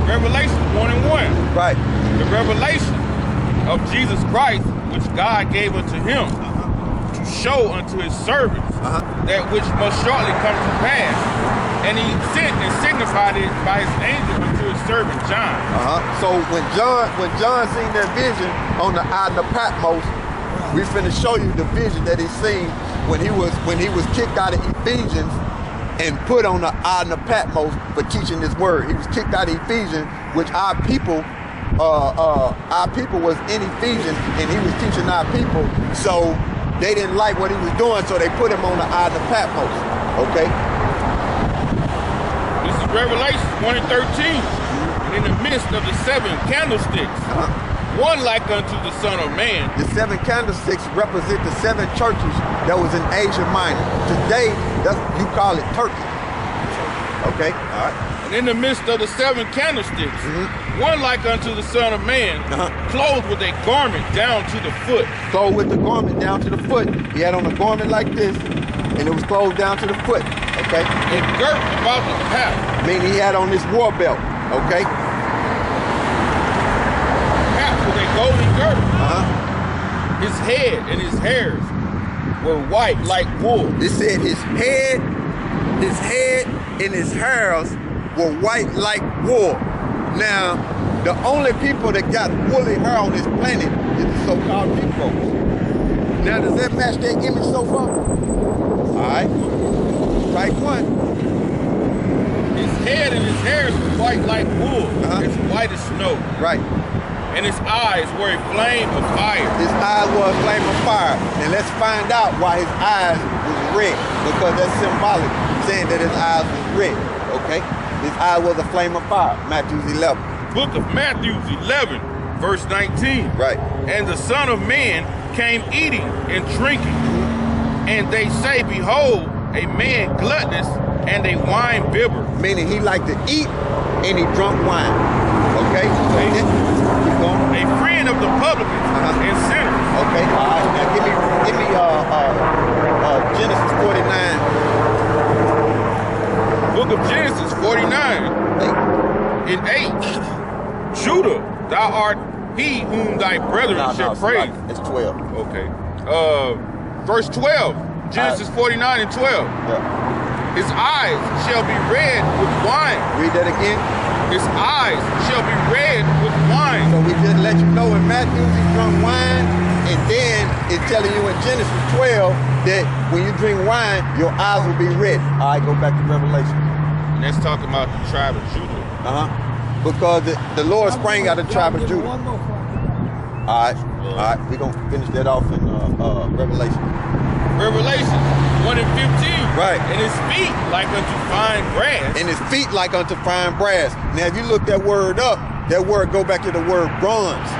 Revelation 1:1. Right. The revelation of Jesus Christ, which God gave unto him to show unto his servants that which must shortly come to pass. And he sent and signified it by his angel unto his servant John. So when John seen that vision on the island of Patmos, we finna show you the vision that he seen when he was kicked out of Ephesians and put on the island of Patmos for teaching this word. He was kicked out of Ephesians, which our people was in Ephesians, and he was teaching our people. So they didn't like what he was doing, so they put him on the island of Patmos. Okay. This is Revelation 1:13. And in the midst of the 7 candlesticks, one like unto the Son of Man. The 7 candlesticks represent the 7 churches that was in Asia Minor. Today, you call it Turkey. Okay, all right. And in the midst of the 7 candlesticks, one like unto the Son of Man, clothed with a garment down to the foot. Clothed with the garment down to the foot. He had on a garment like this, and it was clothed down to the foot. Okay. And girt about the path. Meaning he had on this war belt. Okay. With a golden girdle. His head and his hairs were white like wool. It said his head and his hairs were white like wool. Now, the only people that got woolly hair on this planet is the so-called Negroes. Now, does that match that image so far? All right. Strike one. His head and his hairs were white like wool. As white as snow. Right. And his eyes were a flame of fire. His eyes were a flame of fire. And let's find out why his eyes was red. Because that's symbolic, saying that his eyes was red. Okay? His eye was a flame of fire. Matthew 11. Book of Matthew 11, verse 19. Right. And the Son of Man came eating and drinking. And they say, behold, a man gluttonous and a wine bibber. Meaning he liked to eat and he drunk wine. Okay? A friend of the publicans and sinners. Okay, all right. Now give me Genesis 49. Book of Genesis 49. 8. In 8. Judah, thou art he whom thy brethren shall praise. It's 12. Okay. Verse 12. Genesis 49 and 12. Yeah. His eyes shall be red with wine. Read that again. His eyes shall be red with wine. So we just let you know in Matthew he drunk wine, and then it's telling you in Genesis 12 that when you drink wine, your eyes will be red. All right, go back to Revelation. And that's talking about the tribe of Judah. Because the Lord sprang out of the tribe of Judah. All right, we're going to finish that off in Revelation. Revelation 1 and 15. Right. And his feet like unto fine brass. And his feet like unto fine brass. Now, if you look that word up, that word go back to the word bronze.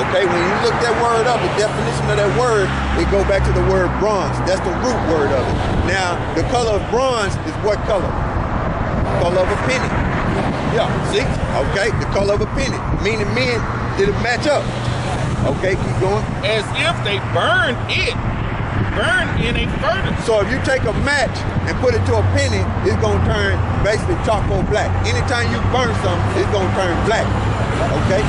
Okay, when you look that word up, the definition of that word, it go back to the word bronze. That's the root word of it. Now, the color of bronze is what color? Color of a penny. Yeah, see? Okay, the color of a penny. Meaning men, it'll match up. Okay, keep going. As if they burned it. Burn in a furnace. So if you take a match and put it to a penny, it's going to turn basically charcoal black. Anytime you burn something, it's going to turn black. Okay?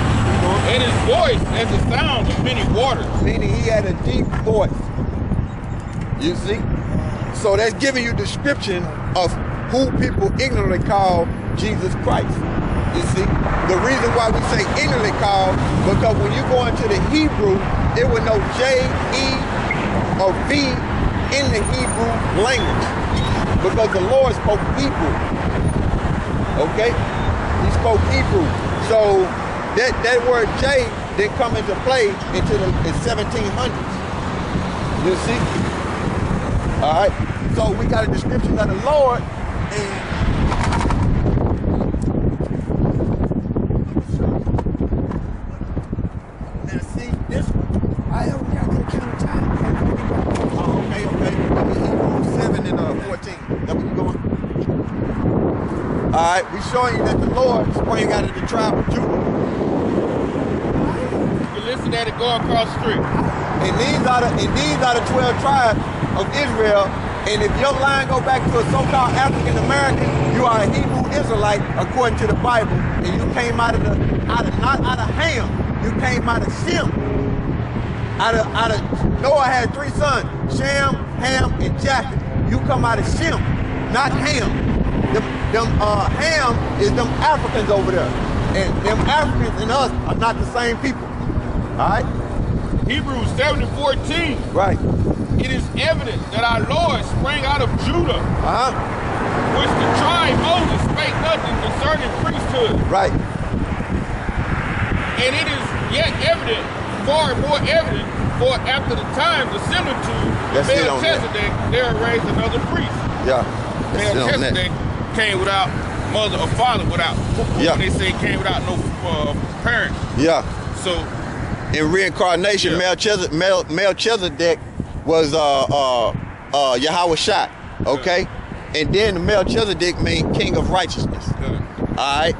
And his voice as the sound of many waters. Meaning he had a deep voice. You see? So that's giving you description of who people ignorantly call Jesus Christ. You see? The reason why we say ignorantly call, because when you go into the Hebrew, there was no J-E or V in the Hebrew language, because the Lord spoke Hebrew. Okay, he spoke Hebrew. So that word J didn't come into play until the 1700s. You see? All right. So we got a description of the Lord, and now see this one. I only got to count time. Okay. Hebrews 7 and 14. That where you going? All right, we showing you that the Lord sprang out of the tribe of Judah. You can listen at it go across the street. And these are the 12 tribes of Israel. And if your line go back to a so-called African American, you are a Hebrew Israelite according to the Bible, and you came not out of Ham, you came out of Shem. Out of Noah had 3 sons, Shem, Ham, and Japheth. You come out of Shem, not Ham. Ham is them Africans over there, and them Africans and us are not the same people. All right. Hebrews 7:14. Right. It is evident that our Lord sprang out of Judah, which the tribe Moses spake nothing concerning priesthood. Right. And it is yet evident, far more evident, for after the times of similitude, Melchizedek there raised another priest. Yeah. Melchizedek came without mother or father, without. Yeah. They say came without no parents. Yeah. So in reincarnation, Melchizedek was Yahweh Shai, okay? And then Melchizedek means king of righteousness. All right?